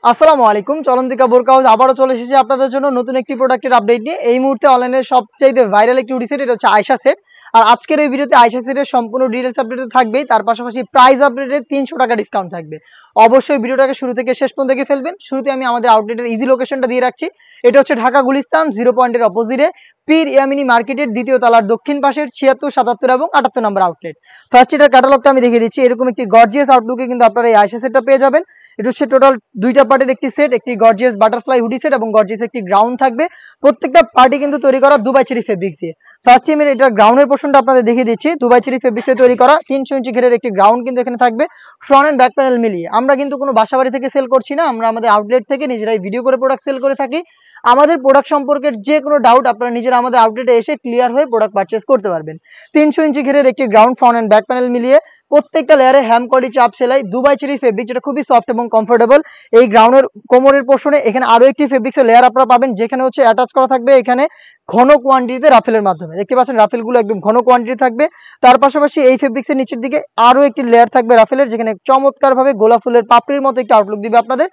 আসসালামু আলাইকুম। চলন্তিকা বোরকা হাউস আবারও চলে এসেছে আপনাদের জন্য নতুন একটি প্রোডাক্টের আপডেট নিয়ে। এই মুহূর্তে অনলাইনের সবচাইতে ভাইরাল একটি হুডি সেট, এটা হচ্ছে আয়েশা সেট। আর আজকের এই ভিডিওতে আয়েশা সেটের সম্পূর্ণ ডিটেইলস আপডেট থাকবেই, তার পাশাপাশি প্রাইস আপডেটে 300 টাকা ডিসকাউন্ট থাকবে। অবশ্যই ভিডিওটাকে শুরু থেকে শেষ পর্যন্ত দেখে ফেলবেন। শুরুতে আমি আমাদের আউটলেটের ইজি লোকেশনটা দিয়ে রাখছি। এটা হচ্ছে ঢাকা গুলিস্তান 0 পয়েন্টের অপোজিটে পীর ইয়ামিনী মার্কেটের দ্বিতীয় তলার দক্ষিণ পাশের 76, 77 এবং 78 নম্বর আউটলেট। ফার্স্ট এটার ক্যাটালগটা আমি দেখিয়ে দিচ্ছি। এরকম একটি গর্জিয়াস আউটলুকে কিন্তু আপনারা এই আয়েশা সেটটা পেয়ে যাবেন। এটা হচ্ছে টোটাল দুইটা পার্টের একটি সেট, একটি গর্জিয়াস বাটারফ্লাই হুডি সেট এবং গর্জিয়াস একটি গ্রাউন্ড থাকবে। প্রত্যেকটা পার্টি কিন্তু তৈরি করা দুবাই চেরি ফেব্রিক্স দিয়ে। ফার্স্ট টাইম এটা গ্রাউন্ডের পোর্শনটা আপনাদের দেখিয়ে দিচ্ছি। দুবাই চেরি ফেব্রিক্স দিয়ে তৈরি করা 300 ইঞ্চি ঘেরের একটি গ্রাউন্ড কিন্তু এখানে থাকবে, ফ্রন্ট এন্ড ব্যাক প্যানেল মিলিয়ে। আমরা কিন্তু কোনো বাসাবাড়ি থেকে সেল করছি না, আমরা আমাদের আউটলেট থেকে নিজেরাই ভিডিও করে প্রোডাক্ট সেল করে থাকি। আমাদের প্রোডাক্ট সম্পর্কের যে কোনো ডাউট আপনারা নিজেরা আমাদের আউটলেটে এসে ক্লিয়ার হয়ে প্রোডাক্ট পারচেজ করতে পারবেন। 300 ইঞ্চি ঘেরের একটি ground, front end back panel মিলিয়ে প্রত্যেকটা লেয়ারে হ্যাম কোয়ালিটি চাপ সেলাই দুবাই চেরি ফেব্রিক, যেটা খুবই সফট এবং কমফোর্টেবল। এই গ্রাউন্ডের কোমরের পোর্শনে এখানে আরো একটি ফেব্রিক্সের লেয়ার আপনারা পাবেন, যেখানে হচ্ছে অ্যাটাচ করা থাকবে এখানে ঘন কোয়ান্টিটিতে রাফেলের মাধ্যমে। দেখতে পাচ্ছেন রাফেলগুলো একদম ঘন কোয়ান্টিটি থাকবে। তার পাশাপাশি এই ফেব্রিক্সের নিচের দিকে আরো একটি লেয়ার থাকবে রাফেলের, যেখানে চমৎকার ভাবে গোলাপ ফুলের পাপড়ির মতো একটি আউটলুক দিবে আপনাদের।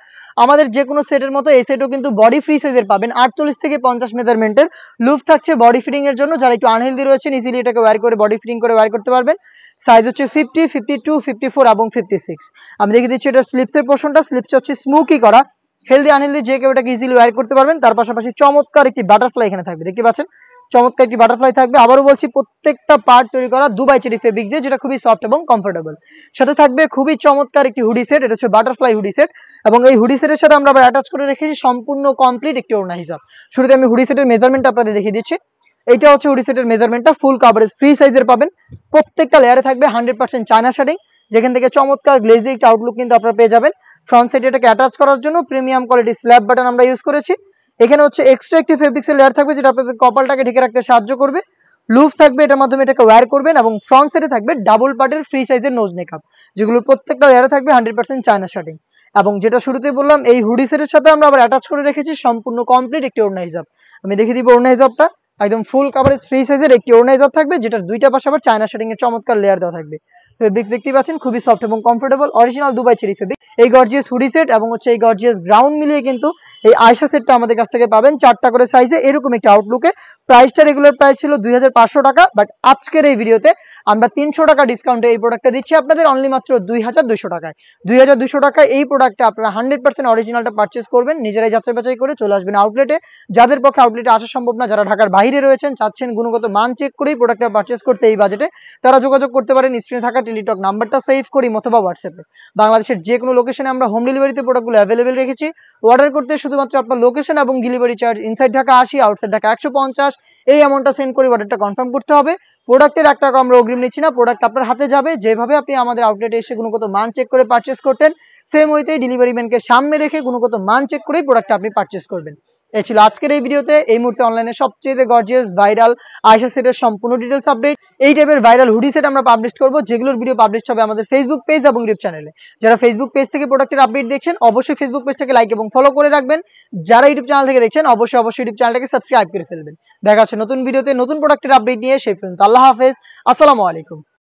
আমাদের যে কোনো সেটের মতো এই সেটও কিন্তু বডি ফ্রি সাইজের পাবেন, 48 থেকে 50 মেজারমেন্টের লুপ থাকছে বডি ফিটিং এর জন্য। যারা একটু আনহেলদি রয়েছেন ইজিলি এটাকে ওয়্যার করে বডি ফিটিং করে ওয়্যার করতে পারবেন। সাইজ হচ্ছে 50, 52, 54 এবং 56। আমি দেখিয়ে দিচ্ছি এটা স্লিপসের পোর্শনটা। স্লিপস হচ্ছে স্মোকি করা, হেলদি আনহেলদি যে কেউ এটাকে ইজিলি ওয়্যার করতে পারবেন। তার পাশাপাশি চমৎকার একটি বাটারফ্লাই এখানে থাকবে, দেখতে পাচ্ছেন চমৎকার একটি বাটারফ্লাই থাকবে। আবারও বলছি প্রত্যেকটা পার্ট তৈরি করা দুবাই চেরি ফেব্রিক্স দিয়ে, যেটা খুবই সফট এবং কমফোর্টেবল। সাথে থাকবে খুবই চমৎকার একটি হুডি সেট, এটা হচ্ছে বাটারফ্লাই হুডি সেট। এবং এই হুডি সেটের সাথে আমরা আবার অ্যাটাচ করে রেখেছি সম্পূর্ণ কমপ্লিট একটি ওড়না হিসাব। শুরুতে আমি হুডি সেটের মেজারমেন্ট আপনাদের দেখিয়ে দিচ্ছি। এইটা হচ্ছে হুডি সেটের মেজারমেন্টটা, ফুল কভারেজ ফ্রি সাইজের পাবেন। প্রত্যেকটা লেয়ারে থাকবে 100% চায়না শাড়ি, যেখান থেকে চমৎকার গ্লেজি একটা আউটলুক কিন্তু আপনারা পেয়ে যাবেন। ফ্রন্ট সাইডে এটাকে অ্যাটাচ করার জন্য প্রিমিয়াম কোয়ালিটি স্ল্যাব বাটন আমরা ইউজ করেছি। এখানে হচ্ছে এক্সট্রা একটি ফেব্রিক্সের লেয়ার থাকবে, যেটা আপনাদের কপালটাকে ঢেকে রাখতে সাহায্য করবে। লুফ থাকবে, এটার মাধ্যমে এটাকে ওয়্যার করবেন। এবং ফ্রন্ট সাইডে থাকবে ডাবল পার্টের ফ্রি সাইজের নোজ মেকআপ, যেগুলোর প্রত্যেকটা লেয়ারে থাকবে 100% চায়না শাড়ি। এবং যেটা শুরুতেই বললাম, এই হুডি সেটের সাথে আমরা আবার অ্যাটাচ করে রেখেছি সম্পূর্ণ কমপ্লিট একটি ওড়না হিসাব। আমি দেখিয়ে দিব ওড়না হিসাবটা। একদম ফুল কভারেজ ফ্রি সাইজের একটি ওড়না হিসাব থাকবে, যেটার দুইটা পাশে আবার চায়না শাড়িং এর চমৎকার লেয়ার দেওয়া থাকবে। ফেব্রিক্স দেখতে পাচ্ছেন খুবই সফট এবং comfortable, original Dubai cherry fabric. এই গর্জিয়াস হুডি সেট এবং হচ্ছে এই গর্জিয়াস গ্রাউন্ড মিলিয়ে কিন্তু এই আয়েশা সেটটা আমাদের কাছ থেকে পাবেন 4টা করে সাইজে, এরকম একটা আউটলুকে। প্রাইসটা রেগুলার প্রাইস ছিল 2500 টাকা, বাট আজকের এই ভিডিওতে আমরা 300 টাকা ডিসকাউন্টে এই প্রোডাক্টটা দিচ্ছি আপনাদের অনলি মাত্র 2200 টাকায়। 2200 টাকায় এই প্রোডাক্টটা আপনারা 100% অরিজিনালটা পারচেস করবেন, নিজেরাই যাচাই বাছাই করে চলে আসবেন আউটলেটে। যাদের পক্ষে আউটলেটে আসা সম্ভব না, যারা ঢাকার বাইরে রয়েছেন, চাচ্ছেন গুণগত মান চেক করেই প্রোডাক্টটা পারচেস করতে এই বাজেটে, তারা যোগাযোগ করতে পারেন স্ক্রিনে থাকা টেলিটক নাম্বারটা সেভ করি অথবা হোয়াটসঅ্যাপে। বাংলাদেশের যে কোনো লোকেশনে আমরা হোম ডেলিভারিতে প্রোডাক্টগুলো অ্যাভেলেবেল রেখেছি। অর্ডার করতে শুধুমাত্র আপনার লোকেশন এবং delivery charge inside Dhaka 80, outside Dhaka 150, এই অ্যামাউন্টটা সেন্ড করে অর্ডারটা কনফার্ম করতে হবে। প্রোডাক্টের 1 টাকা আমরা অগ্রিম নিচ্ছি না, প্রোডাক্ট আপনার হাতে যাবে। যেভাবে আপনি আমাদের আউটলেটে এসে গুণগত মান চেক করে পারচেস করতেন, সেম ওইতেই ডেলিভারি ম্যানকে সামনে রেখে গুণগত মান চেক করেই প্রোডাক্টটা আপনি পারচেস করবেন। এই ছিল আজকের এই ভিডিওতে এই মুহূর্তে অনলাইনে সবচেয়ে গর্জিয়াস ভাইরাল আয়েশা সেটের সম্পূর্ণ ডিটেইলস আপডেট। এই টাইপের ভাইরাল হুডি সেট আমরা পাবলিশ করব, যেগুলোর ভিডিও পাবলিশ হবে আমাদের ফেসবুক পেজ এবং ইউটিউব চ্যানেলে। যারা ফেসবুক পেজ থেকে প্রোডাক্টের আপডেট দেখছেন, অবশ্যই ফেসবুক পেজটাকে লাইক এবং ফলো করে রাখবেন। যারা ইউটিউব চ্যানেল থেকে দেখছেন, অবশ্যই ইউটিউব চ্যানেলটাকে সাবস্ক্রাইব করে ফেলবেন। দেখা হচ্ছে নতুন ভিডিওতে নতুন প্রোডাক্টের আপডেট নিয়ে। সেই পর্যন্ত আল্লাহ হাফেজ, আসসালামু আলাইকুম।